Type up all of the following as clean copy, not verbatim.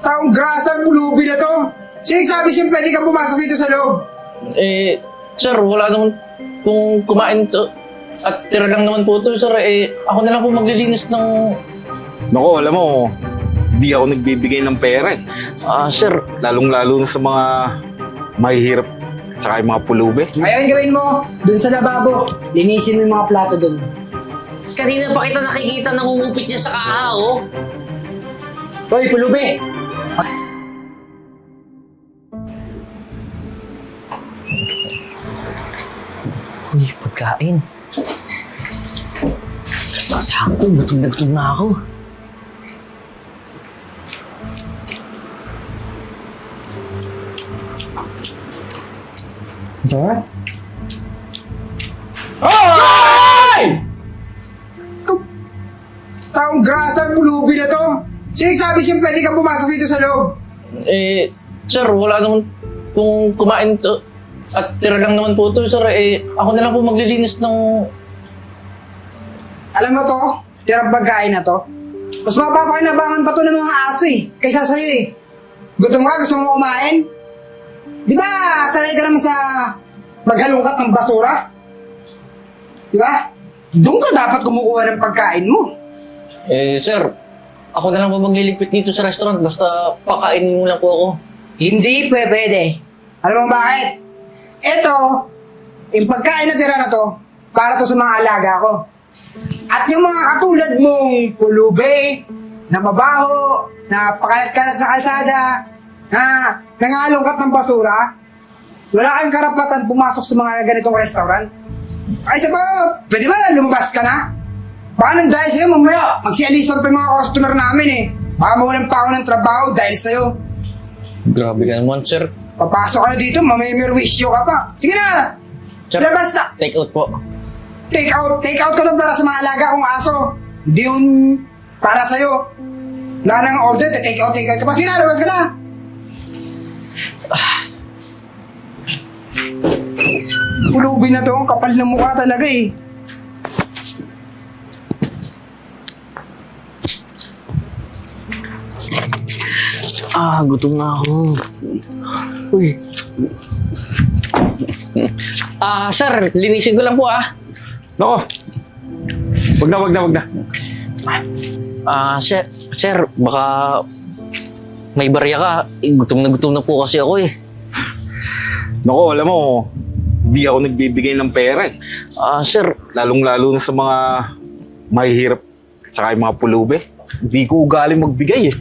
Taong grasa ang pulubi na to. Sino sabi siyang pwede kang pumasok dito sa loob? Sir, wala naman kung kumain to. At tira lang naman po ito, sir. Ako na lang po maglilinis ng... Naku, alam mo, di ako nagbibigay ng pera eh. Sir, Lalong-lalo na sa mga mahihirap at saka yung mga pulubi. Ngayon gawin mo, dun sa lababo. Linisin mo yung mga plato dun. kanina pa kita nakikita nangungupit niya sa kaha, oh. Hoy, pulubi! Uy, pagkain. Sakto, gutom na ako. Dora? Taong grasa ang pulubi na to. Sino sabi siyang pwede kang pumasok dito sa loob? Sir, wala naman kung kumain to. At tira lang naman po ito, sir. Ako na lang po maglilinis ng... Alam mo to, tirang pagkain na to. Mas mapapakinabangan pa to ng mga aso eh, kaysa sa'yo eh. Gutom ka, gusto mo kumain? Di ba, sanay ka naman sa maghalungkat ng basura? Di ba? Doon ka dapat kumukuha ng pagkain mo. Sir, ako na lang po magliligpit dito sa restaurant. Basta pakainin mo lang po ako. Hindi pwede. Alam mo bakit? Ito, yung pagkain na tira na to, para to sa mga alaga ko. At yung mga katulad mong pulubi, na mabaho, na pakalat-kalat sa kalsada, na nangalungkat ng basura, wala kang karapatan pumasok sa mga ganitong restaurant. Ay, sa ba, pwede ba lumabas ka na? Baka nang dahil sa'yo, mamaya, magsialisan pa yung mga customer namin eh. Baka mawalan pa ako ng trabaho dahil sa'yo. Grabe ka naman, sir. Papasok ka na dito, mamimirwisyo ka pa. Sige na! Sir, Labas na! take out po. Take out ka na para sa mga alaga kong aso. Hindi yun para sa'yo. Wala nang order, take out ka pa. Sige na, labas ka na! Pulubi na to, ang kapal ng mukha talaga eh. Gutom na ako. Uy. Sir, linisin ko lang po, Naku, wag na. Sir, baka may barya ka. Gutom na po kasi ako eh. Naku, alam mo, di ako nagbibigay ng pera eh. Sir, Lalong-lalo na sa mga mahihirap at saka yung mga pulubi. Di ko ugaling magbigay eh.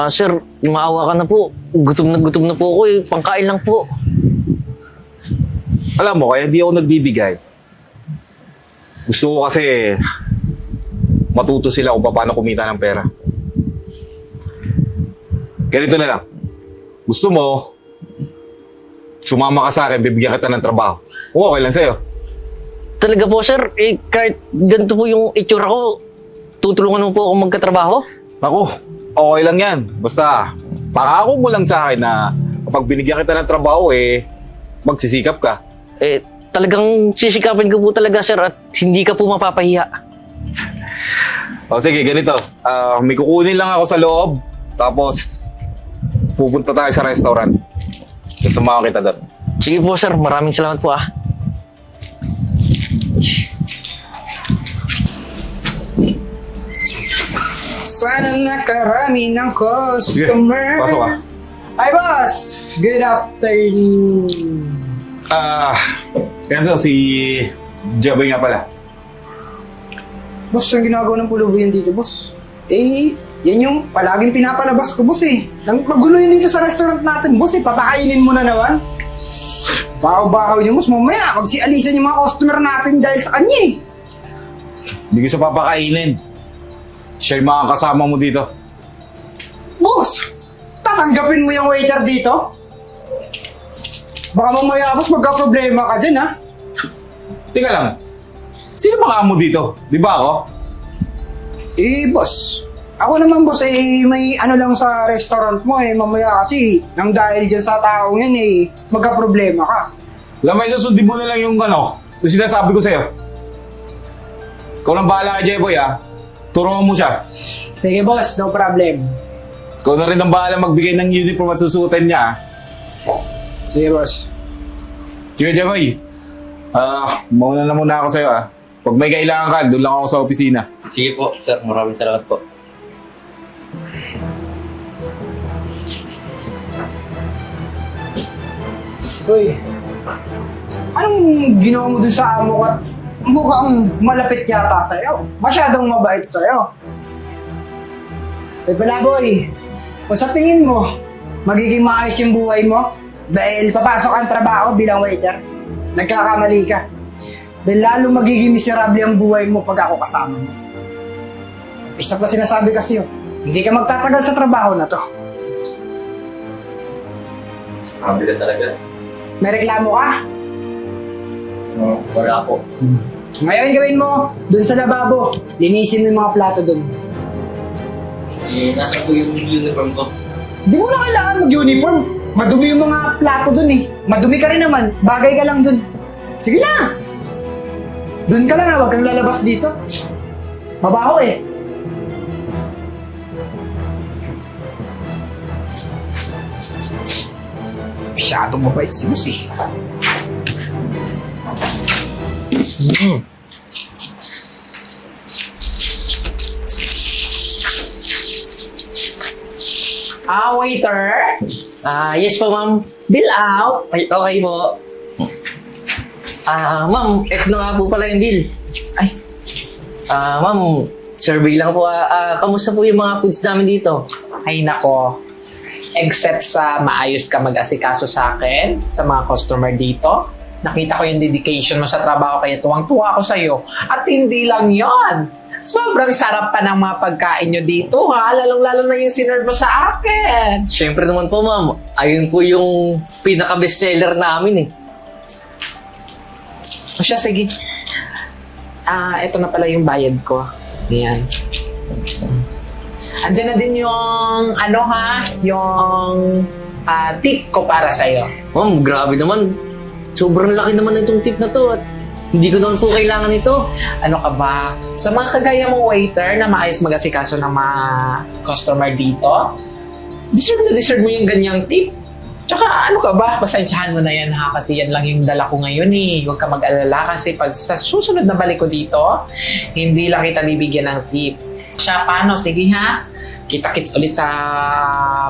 sir, maawa ka na po. Gutom na po ako eh. Pangkain lang po. Alam mo, kaya di ako nagbibigay. Gusto ko kasi matuto sila kung paano kumita ng pera. Ganito na lang. Gusto mo, sumama ka sa akin, bibigyan kita ng trabaho. Kung okay lang sa'yo. Talaga po, sir. Kahit ganito po yung itsura ko, tutulungan mo po ako magkatrabaho? Naku, okay lang yan. Basta, pangako mo lang sa akin na kapag binigyan kita ng trabaho, magsisikap ka. Talagang sisikapin ko po talaga, sir, at hindi ka po mapapahiya. O sige, ganito. May kukunin lang ako sa loob. Tapos, pupunta tayo sa restaurant. Sasamahan kita doon. Sige po, sir. Maraming salamat po, Sana nakarami ng Sige, customer. pasok ka. Hi, boss! Good afternoon. Ganso, si Jaboy nga pala. Boss, ang ginagawa ng pulubi yan dito, boss? Yan yung palaging pinapalabas ko, boss eh. Nang magulo yun dito sa restaurant natin, boss eh. Papakainin mo na naman. Bahaw-bahaw niyo, boss. Mamaya, magsialisan yung mga customer natin dahil sa kanya eh. Hindi ko siya papakainin. Siya yung mga kasama mo dito. Boss, tatanggapin mo yung waiter dito? Baka mamaya, boss, magka-problema ka dyan, ha? Tingnan lang. Sino bang amo dito? Di ba ako? Boss. Ako naman, boss, may ano lang sa restaurant mo, mamaya kasi, nang dahil dyan sa taong yan, magka-problema ka. Lamay, susundin mo na lang yung yung sinasabi ko sa'yo. Ikaw lang bahala kay Jeboy, ha? Turuan mo siya. Sige, boss, no problem. Ikaw na rin ang bahala magbigay ng uniform at susuotin niya. Sige, boss. Sige, Jamoy. Mauna na muna ako sa'yo Pag may kailangan ka, doon lang ako sa opisina. Sige po, sir. Maraming salamat po. Hoy, anong ginawa mo dun sa amo ko at mukhang malapit yata sa'yo? Masyadong mabait sa'yo. Hoy, Palaboy, kung sa tingin mo, magiging maayos yung buhay mo dahil papasok ang trabaho bilang waiter, nagkakamali ka. Dahil lalo magiging miserable ang buhay mo pag ako kasama mo. Isa pa sinasabi kasi yun, hindi ka magtatagal sa trabaho na to. Grabe ka talaga. May reklamo ka? Wala po. Ngayon gawin mo, dun sa lababo, linisin mo yung mga plato dun. Nasa po yung uniform ko. Di mo na kailangan mag-uniform. Madumi yung mga plato dun eh. Madumi ka rin naman, bagay ka lang dun. Sige na! Dun ka lang huwag kang lalabas dito. Mabaho eh. Masyadong mabait si Lucy. Waiter. Yes po, ma'am. Bill out. Ay, okay po. Ma'am, eto na nga po pala yung bill. Ay, Ma'am, survey lang po. Kamusta po yung mga foods namin dito? ay nako. Except sa maayos ka mag-asikaso sa akin, sa mga customer dito. Nakita ko yung dedication mo sa trabaho kaya tuwang-tuwa ako sa'yo. At hindi lang yon. Sobrang sarap pa ng mga pagkain nyo dito ha. Lalong-lalo na yung sinerve mo sa akin. Siyempre naman po, ma'am. Ayun po yung pinaka-bestseller namin eh. O siya, sige. Ito na pala yung bayad ko. Ayan. Andiyan na din yung, yung tip ko para sa'yo. Ma'am, grabe naman. Sobrang laki naman itong tip na to at hindi ko naman po kailangan ito. Ano ka ba? Sa mga kagaya mong waiter na maayos mag-asikaso ng mga customer dito, deserve mo yung ganyang tip. Tsaka ano ka ba? Pasensyahan mo na yan ha, kasi yan lang yung dala ko ngayon eh. Huwag ka mag-alala kasi pag sa susunod na balik ko dito, hindi lang kita bibigyan ng tip. Siya, paano? Sige ha? Kita-kits ulit sa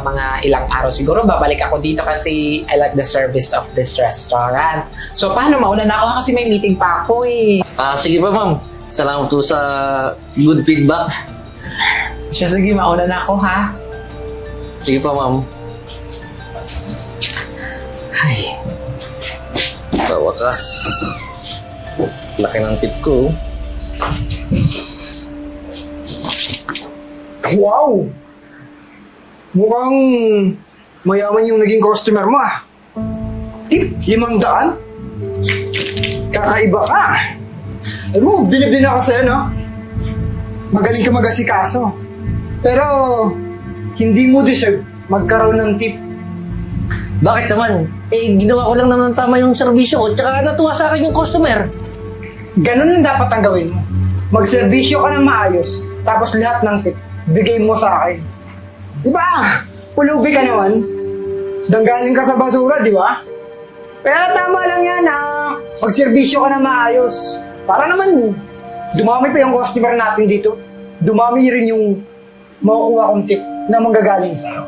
mga ilang araw siguro. Babalik ako dito kasi I like the service of this restaurant. So paano? Mauna na ako ha, kasi may meeting pa ako eh. Sige pa, ma'am. Salamat po sa good feedback. Siya, sige, mauna na ako ha. Sige pa, ma'am. Ay. Sa wakas. Laki ng tip ko. Wow! Mukhang mayaman yung naging customer mo Tip, 500? Kakaiba ka. Alam mo, bilib din ako sa'yo, no? Magaling ka mag-asikaso. Pero, hindi mo deserve magkaroon ng tip. Bakit naman? Ginawa ko lang naman ng tama yung serbisyo ko tsaka natuwa sa akin yung customer. Ganun ang dapat ang gawin mo. Magserbisyo ka ng maayos, tapos lahat ng tip, bigay mo sa akin. Diba? Pulubi ka naman. Danggaling ka sa basura, di ba? Kaya tama lang yan magserbisyo ka ng maayos. Para naman, dumami pa yung customer natin dito. Dumami rin yung makukuha kong tip na manggagaling sa'yo.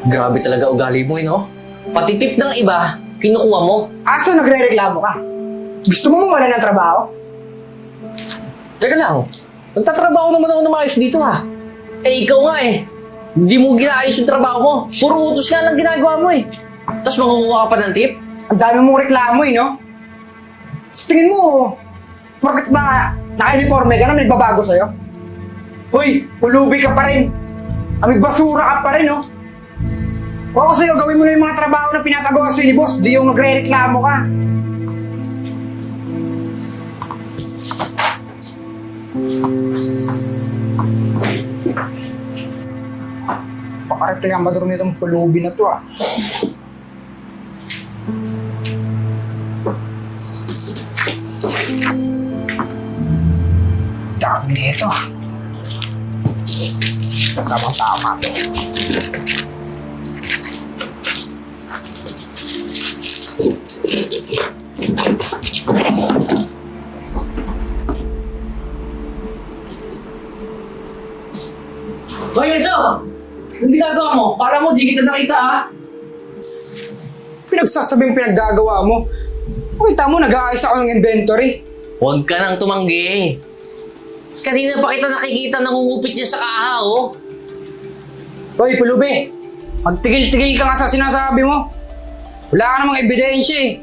Grabe talaga ugali mo no? Pati tip ng iba, kinukuha mo. Aso nagre-reklamo ka? Gusto mo mawala ng trabaho? Teka lang, nagtatrabaho naman ako na maayos dito ha. Ikaw nga eh. Hindi mo ginaayos yung trabaho mo. Puro utos nga lang ginagawa mo eh. Tapos mangunguha ka pa ng tip? Ang dami mong reklamo no? Sa tingin mo, bakit ba naka-uniforme ka na nagbabago sa'yo? Hoy, pulubi ka pa rin. Amig basura ka pa rin, no? Kung ako sa'yo, gawin mo na yung mga trabaho na pinapagawa sa'yo ni boss, di yung nagre-reklamo ka. Pakarate nga maduro nitong pulubi na to, Dami nito. Tama-tama. Hoy, Enzo! Yung ginagawa mo, para mo di kita nakita ah. Pinagsasabing pinaggagawa mo. Pakita mo, nag-aayos ako ng inventory. Huwag ka nang tumanggi. Kanina pa kita nakikita nangungupit niya sa kaha, oh. Hoy, Pulubi! Magtigil-tigil ka nga sa sinasabi mo. Wala ka namang ebidensya eh.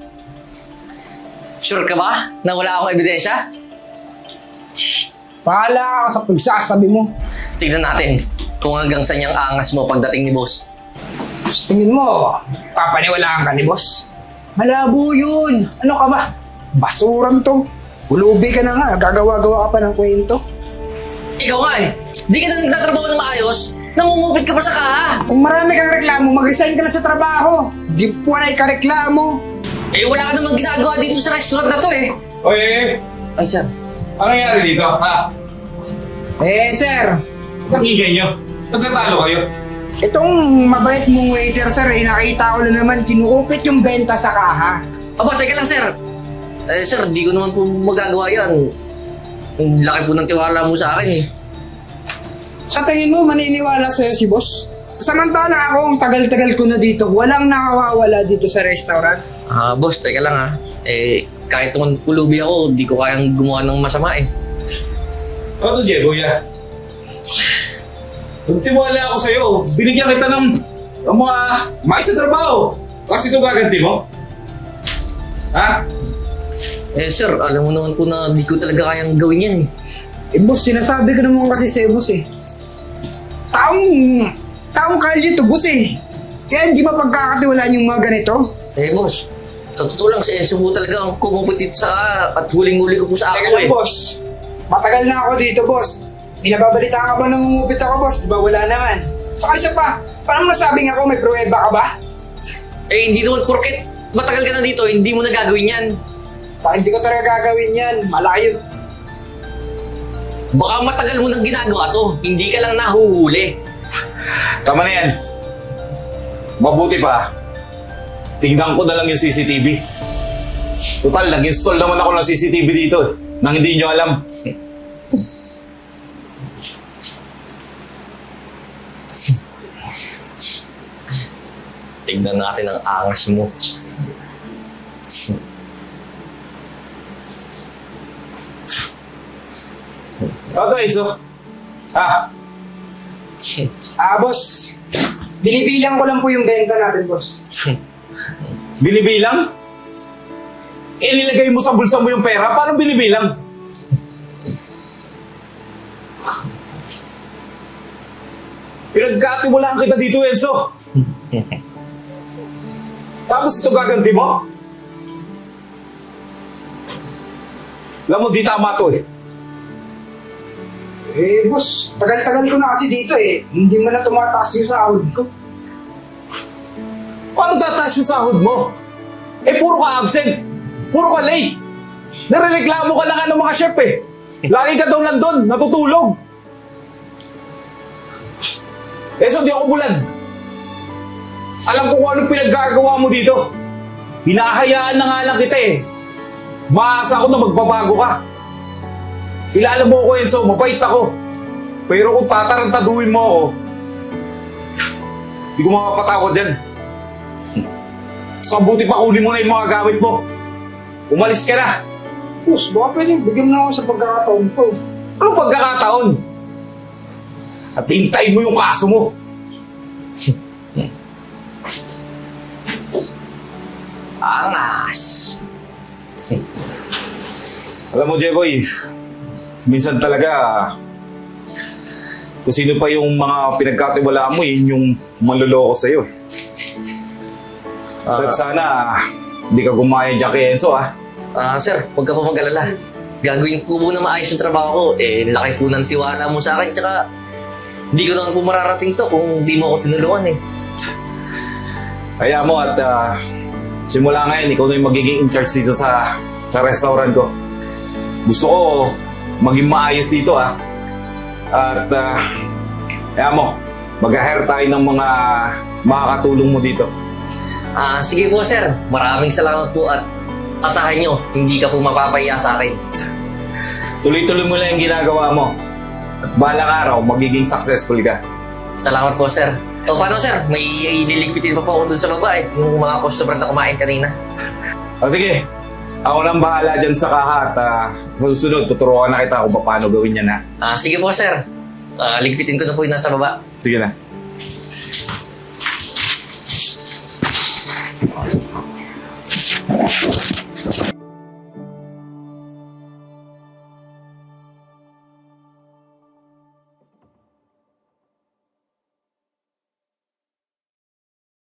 Sure ka ba na wala akong ebidensya? Pahala ka sa pagsasabi mo. Tignan natin kung hanggang saan yung angas mo pagdating ni boss. Tingin mo, papaniwalaan ka ni boss? Malabo yun. Ano ka ba? Basuran to. Pulubi ka na nga. Gagawa-gawa ka pa ng kwento. Ikaw nga eh, di ka na nagtatrabaho na maayos, nangungupit ka pa sa kaha. Kung marami kang reklamo, mag-resign ka na sa trabaho. Di po na ikareklamo. Eh wala ka namang ginagawa dito sa restaurant na to eh. Oy, Ay, sir. ano nangyari dito? Ha? Eh, sir. Nakingay nyo? Nagtatalo kayo? Itong mabait mong waiter, sir, eh, nakita ko na naman kinukupit yung benta sa kaha. Aba, teka lang sir. Eh sir, di ko naman po magagawa yan. Ang laki po ng tiwala mo sa akin eh. Sa tingin mo, maniniwala sa'yo si boss? Samantala ako, ang tagal-tagal ko na dito, walang nakawawala dito sa restaurant. Boss, teka lang ha. Eh, kahit naman pulubi ako, di ko kayang gumawa ng masama eh. Ano, Diego, ya? Nagtiwala ako sa'yo. Binigyan kita ng mga maayos na trabaho. Kasi ito gaganti mo? Ha? Eh sir, alam mo naman po na di ko talaga kayang gawin yan eh. Eh, boss, sinasabi ko naman kasi sa'yo, boss eh. Taong kalye to, boss eh. Kaya hindi ba pagkakatiwalaan yung mga ganito? Eh boss, sa totoo lang si Enzo po talaga ang kumupit dito sa at huling-huli ko po sa Teka ako lang, eh. boss. Matagal na ako dito, boss. Pinababalitaan ka ba nang umupit ako, boss? Di ba wala naman? Saka isa pa, parang masabing ako may pruweba ka ba? Eh hindi naman porket matagal ka na dito, hindi mo na gagawin yan. Saka hindi ko talaga gagawin yan. Malayo. Baka matagal mo nang ginagawa to, hindi ka lang nahuhuli. Tama na yan. Mabuti pa. Tingnan ko na lang yung CCTV. Total, nag-install naman ako ng CCTV dito eh, nang hindi nyo alam. Tignan natin ang angas mo. Ano, Enzo? Boss. Binibilang ko lang po yung benta natin, boss. Binibilang? Eh, nilagay mo sa bulsa mo yung pera, paano binibilang? Pinagkatiwalaan kita dito, Enzo. Tapos ito gaganti mo? Alam mo, di tama to eh. Eh, boss, tagal-tagal ko na kasi dito eh. Hindi mo na tumataas yung sahod ko. Paano tataas yung sahod mo? Eh, puro ka absent. Puro ka late. Narereklamo ka lang ng mga chef eh. Lagi ka daw nandun, natutulog. Eh, so di ako bulag. Alam ko kung anong pinaggagawa mo dito. Hinahayaan na nga lang kita eh. Maasa ako na magbabago ka. Kilala mo ako, Enzo, mabait ako. Pero kung tatarantaduhin mo ako, di ko makapatawad yan. So, buti pa kunin mo na yung mga gamit mo. Umalis ka na. Boss, baka pwedeng bigyan mo na ako sa pagkakataon ko. Anong pagkakataon? At hintayin mo yung kaso mo. Angas. Alam mo, Jeboy, minsan talaga, kung sino pa yung mga pinagkatiwalaan mo, yun yung manloloko sa'yo. At sana, hindi ka gumaya dyan kay Enzo, ha? Sir, huwag ka pa mag-alala. Gagawin ko po na maayos yung trabaho ko. Eh, laki po ng tiwala mo sa akin. Tsaka, hindi ko naman po mararating to kung di mo ako tinulungan eh. Kaya mo at simula ngayon, ikaw na yung magiging in charge dito sa restaurant ko. Gusto ko maging maayos dito, ha? At Kaya mo, mag-hire tayo ng mga makakatulong mo dito. Sige po sir, maraming salamat po at asahan nyo, hindi ka po mapapahiya sa akin. Tuloy-tuloy mo lang yung ginagawa mo. At balang araw, magiging successful ka. Salamat po sir. So paano sir, may ililigpitin pa po ako dun sa baba eh, yung mga customer na kumain kanina. O sige, ako nang bahala dyan sa kaha at sa susunod, tuturuan na kita kung paano gawin yan ha. Sige po sir, ligpitin ko na po yung nasa baba. Sige na.